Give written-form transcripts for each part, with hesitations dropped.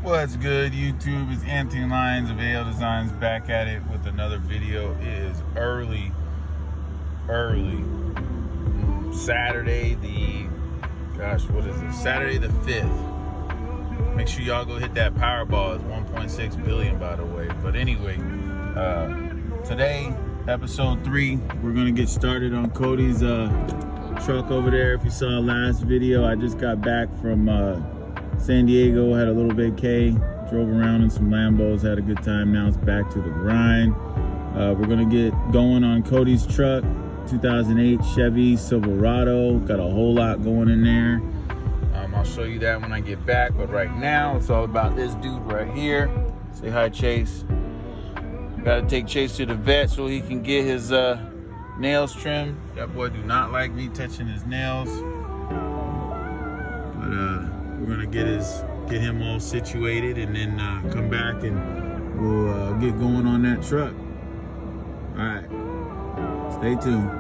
What's good, YouTube? It's Anthony Lyons of AL Designs back at it with another video. It is early Saturday Saturday the 5th. Make sure y'all go hit that Powerball. It's 1.6 billion, by the way. But anyway, today, episode 3, we're gonna get started on Coty's truck over there. If you saw last video, I just got back from San Diego, had a little vacay, drove around in some Lambos, had a good time. Now it's back to the grind. We're gonna get going on Coty's truck, 2008 Chevy Silverado. Got a whole lot going in there. I'll show you that when I get back, but right now it's all about this dude right here. Say hi, Chase. Gotta take Chase to the vet so he can get his nails trimmed. That boy do not like me touching his nails. But we're gonna get him all situated and then come back and we'll get going on that truck. All right, stay tuned.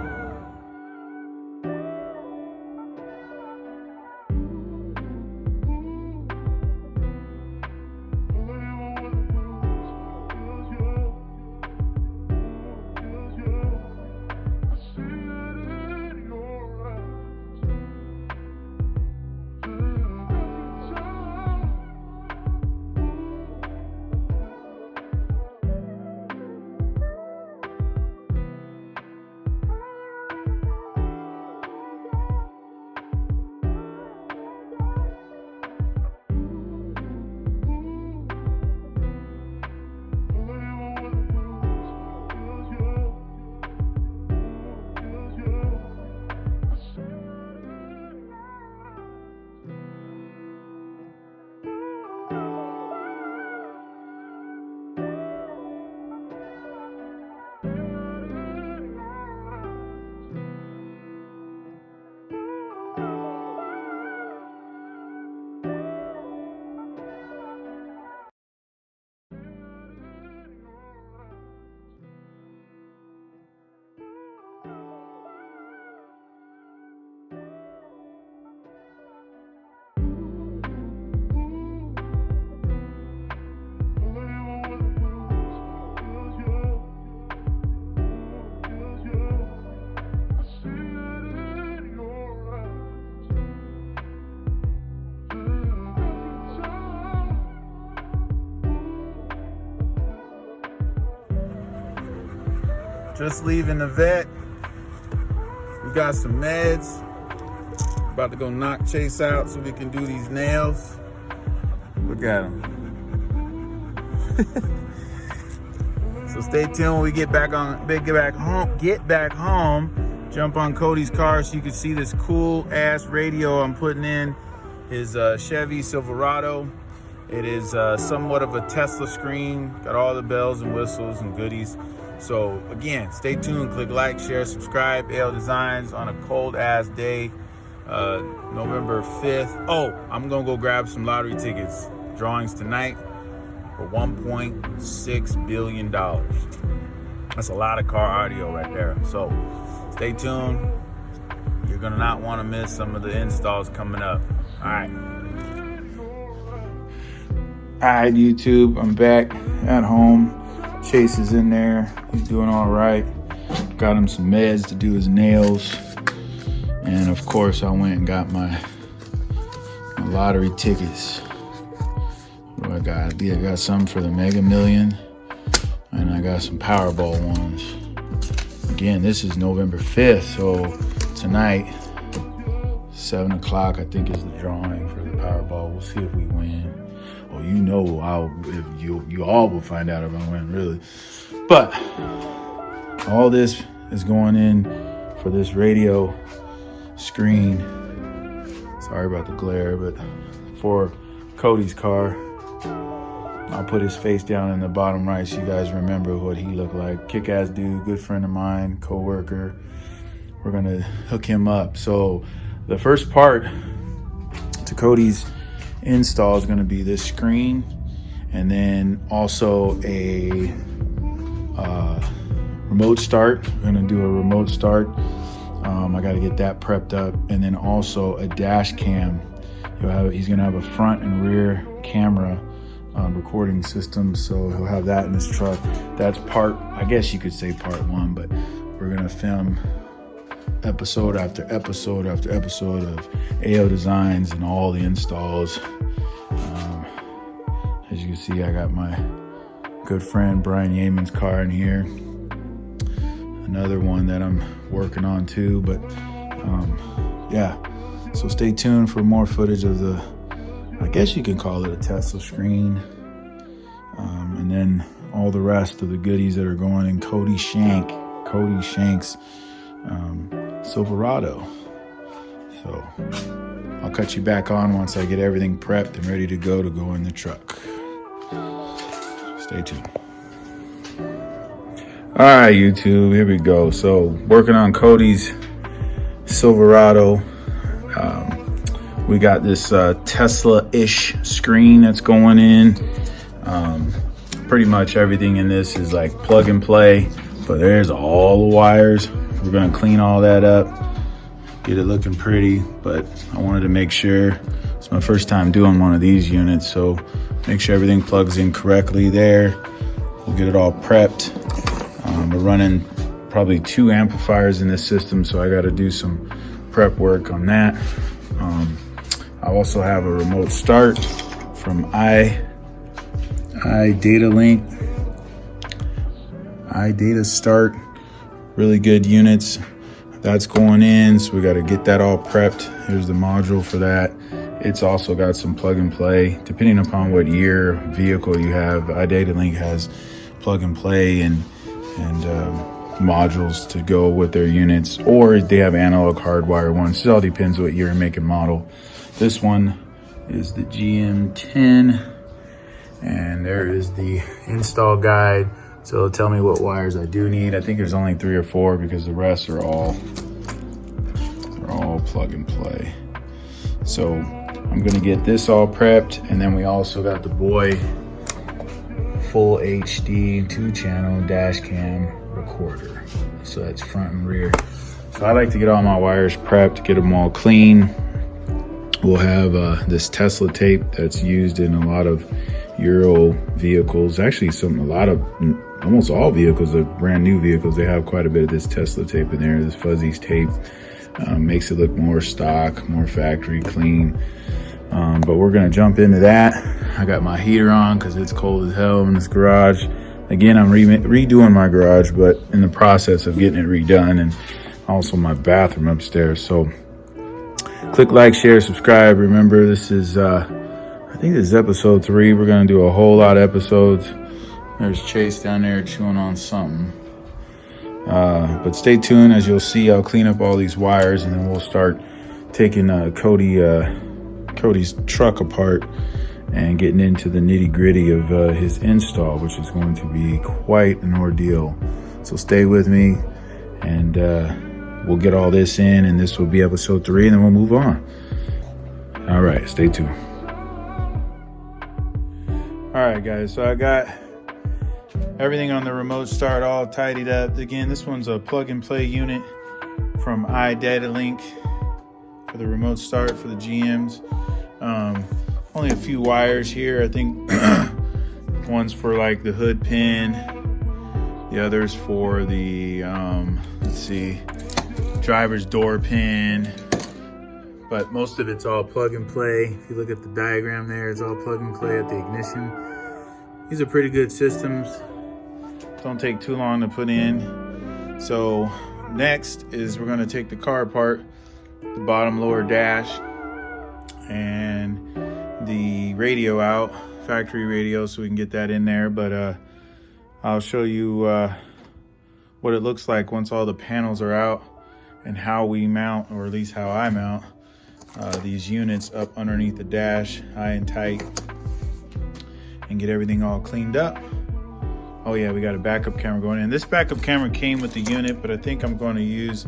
Just leaving the vet. We got some meds. About to go knock Chase out so we can do these nails. Look at him. So stay tuned when we get back home. Jump on Coty's car so you can see this cool ass radio I'm putting in his Chevy Silverado. It is somewhat of a Tesla screen. Got all the bells and whistles and goodies. So again, stay tuned, click like, share, subscribe. AL Designs on a cold ass day, November 5th. Oh, I'm gonna go grab some lottery tickets. Drawings tonight for $1.6 billion. That's a lot of car audio right there. So stay tuned. You're gonna not want to miss some of the installs coming up. All right, YouTube, I'm back at home. Chase is in there. He's doing all right. Got him some meds to do his nails. And of course, I went and got my lottery tickets. What do I got? I got some for the Mega Million. And I got some Powerball ones. Again, this is November 5th. So tonight, 7 o'clock, I think is the drawing for the Powerball. We'll see if we win. Well, you know, if you all will find out if I win, really. But all this is going in for this radio screen. Sorry about the glare, but for Coty's car. I'll put his face down in the bottom right so you guys remember what he looked like. Kick-ass dude, good friend of mine, co-worker. We're gonna hook him up. So the first part to Coty's install is going to be this screen, and then also a remote start. We're going to do a remote start. I got to get that prepped up, and then also a dash cam. He's going to have a front and rear camera recording system, so he'll have that in his truck. That's part, I guess you could say part one, but we're gonna film episode after episode after episode of AO designs and all the installs. As you can see, I got my good friend Brian Yeaman's car in here. Another one that I'm working on too, but yeah. So stay tuned for more footage of the, I guess you can call it a Tesla screen. And then all the rest of the goodies that are going in Coty Shank's Silverado. So I'll cut you back on once I get everything prepped and ready to go in the truck. Stay tuned. All right, YouTube, here we go. So working on Coty's Silverado. We got this Tesla-ish screen that's going in. Pretty much everything in this is like plug and play, but there's all the wires. We're gonna clean all that up, get it looking pretty, but I wanted to make sure, it's my first time doing one of these units, so make sure everything plugs in correctly there. We'll get it all prepped. We're running probably 2 amplifiers in this system, so I gotta do some prep work on that. I also have a remote start from iData Start, really good units. That's going in, so we got to get that all prepped. Here's the module for that. It's also got some plug and play, depending upon what year vehicle you have. iData has plug and play and modules to go with their units, or they have analog hardwire ones. It all depends what year and make and model. This one is the GM10, and there is the install guide. So it'll tell me what wires I do need. I think there's only 3 or 4 because the rest are all plug and play. So I'm gonna get this all prepped, and then we also got the Boy full HD 2-channel dash cam recorder. So that's front and rear. So I like to get all my wires prepped, get them all clean. We'll have this Tesla tape that's used in a lot of Euro vehicles. Actually, almost all vehicles, are brand new vehicles, they have quite a bit of this Tesla tape in there. This Fuzzies tape makes it look more stock, more factory clean. But we're gonna jump into that. I got my heater on because it's cold as hell in this garage. Again, I'm redoing my garage, but in the process of getting it redone, and also my bathroom upstairs. So click like, share, subscribe. Remember, this is I think this is episode 3. We're gonna do a whole lot of episodes. There's Chase down there chewing on something. But stay tuned. As you'll see, I'll clean up all these wires, and then we'll start taking Coty's truck apart and getting into the nitty gritty of his install, which is going to be quite an ordeal. So stay with me, and we'll get all this in, and this will be episode 3, and then we'll move on. All right, stay tuned. All right, guys, so I got everything on the remote start all tidied up. Again, this one's a plug and play unit from iData for the remote start for the GMs. Only a few wires here. I think one's for like the hood pin, the other's for the let's see, driver's door pin, but most of it's all plug and play. If you look at the diagram there, it's all plug and play at the ignition. These are pretty good systems, don't take too long to put in. So next is we're going to take the car apart, the bottom lower dash and the radio out, factory radio, so we can get that in there. But I'll show you what it looks like once all the panels are out, and how we mount, or at least how I mount these units up underneath the dash, high and tight, and get everything all cleaned up. Oh yeah, we got a backup camera going in. This backup camera came with the unit, but I think I'm going to use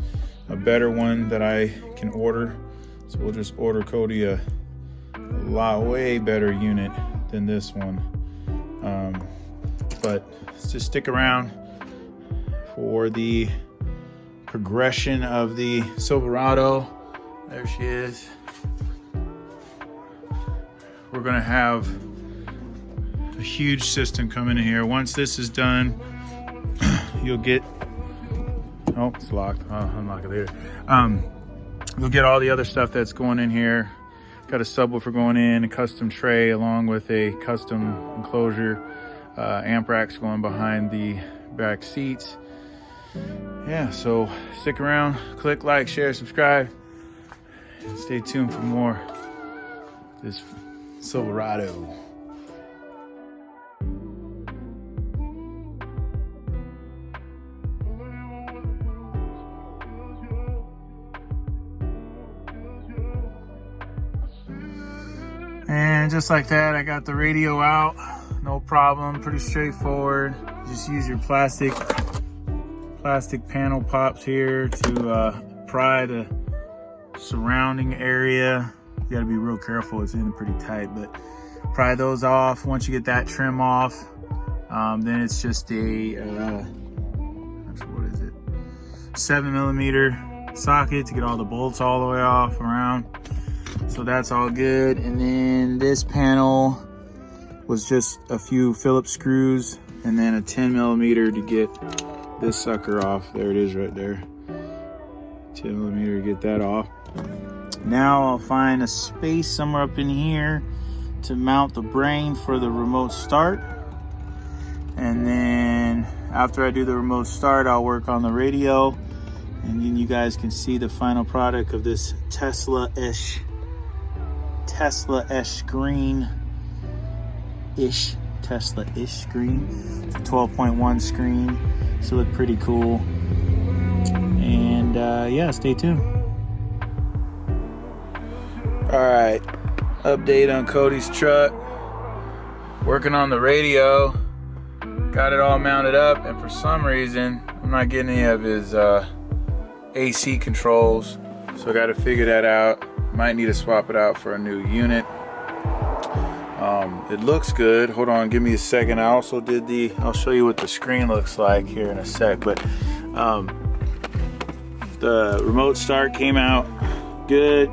a better one that I can order. So we'll just order Coty a way better unit than this one. But just stick around for the progression of the Silverado. There she is. We're gonna have a huge system coming in here. Once this is done, you'll get, oh, it's locked. I'll unlock it later. You'll get all the other stuff that's going in here. Got a subwoofer going in, a custom tray along with a custom enclosure, amp racks going behind the back seats. Yeah, so stick around, click like, share, subscribe, and stay tuned for more of this Silverado. And just like that, I got the radio out, no problem, pretty straightforward. Just use your plastic panel pops here to pry the surrounding area. You gotta be real careful, it's in pretty tight, but pry those off. Once you get that trim off, then it's just a, what is it? 7mm socket to get all the bolts all the way off around. So that's all good. And then this panel was just a few Phillips screws and then a 10mm to get this sucker off. There it is right there. 10mm to get that off. Now I'll find a space somewhere up in here to mount the brain for the remote start. And then after I do the remote start, I'll work on the radio. And then you guys can see the final product of this Tesla-ish screen. Tesla-ish screen. It's a 12.1 screen. So look pretty cool. And yeah, stay tuned. Alright, update on Coty's truck. Working on the radio. Got it all mounted up, and for some reason I'm not getting any of his AC controls. So I got to figure that out. Might need to swap it out for a new unit. It looks good. Hold on, give me a second. I also did I'll show you what the screen looks like here in a sec, but the remote start came out good. I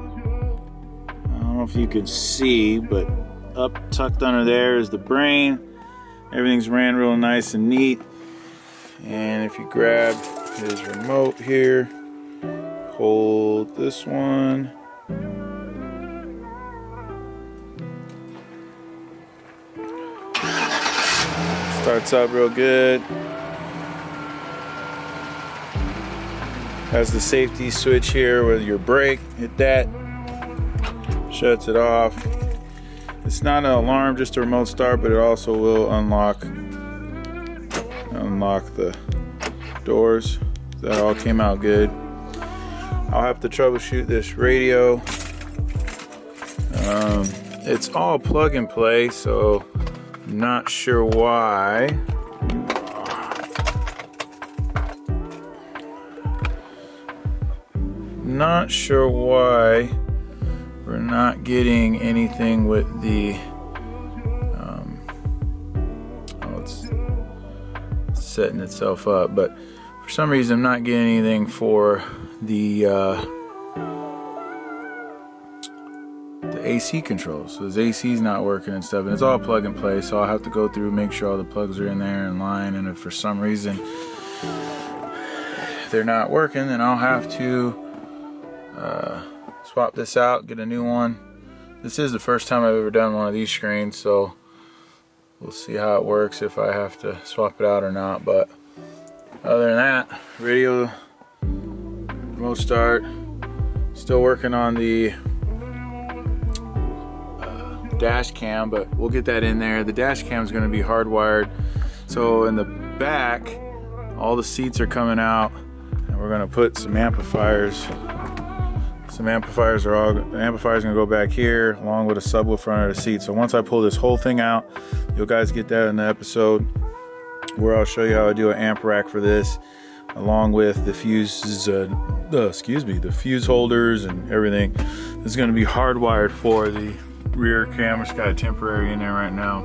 don't know if you can see, but up tucked under there is the brain. Everything's ran real nice and neat. And if you grab his remote here, hold this one. Starts up real good. Has the safety switch here with your brake. Hit that. Shuts it off. It's not an alarm, just a remote start, but it also will unlock the doors. That all came out good. I'll have to troubleshoot this radio. It's all plug and play, so I'm not sure why. Not sure why we're not getting anything with the it's setting itself up, but for some reason I'm not getting anything for the AC controls. So his AC is not working and stuff, and it's all plug and play, so I'll have to go through and make sure all the plugs are in there in line, and if for some reason they're not working, then I'll have to swap this out, get a new one. This is the first time I've ever done one of these screens, so we'll see how it works, if I have to swap it out or not. But other than that, radio, remote start, still working on the dash cam, but we'll get that in there. The dash cam is going to be hardwired, so in the back all the seats are coming out, and we're going to put some amplifiers. The amplifiers gonna go back here along with a subwoofer under the seat. So once I pull this whole thing out, you guys get that in the episode where I'll show you how I do an amp rack for this, along with the fuses, the fuse holders and everything. This is gonna be hardwired for the rear camera. It's got a temporary in there right now,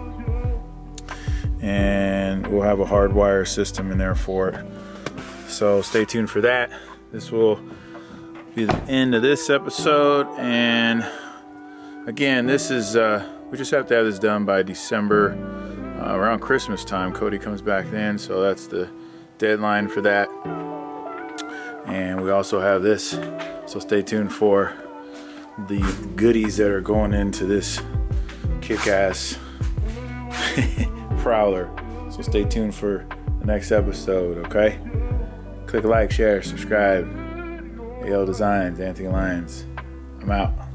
and we'll have a hardwire system in there for it. So stay tuned for that. This will be the end of this episode, and again, this is we just have to have this done by December around Christmas time. Coty comes back then, so that's the deadline for that. And we also have this, so stay tuned for the goodies that are going into this kick-ass Prowler. So stay tuned for the next episode, okay? Click like, share, subscribe. AL Designs, Anthony Lyons. I'm out.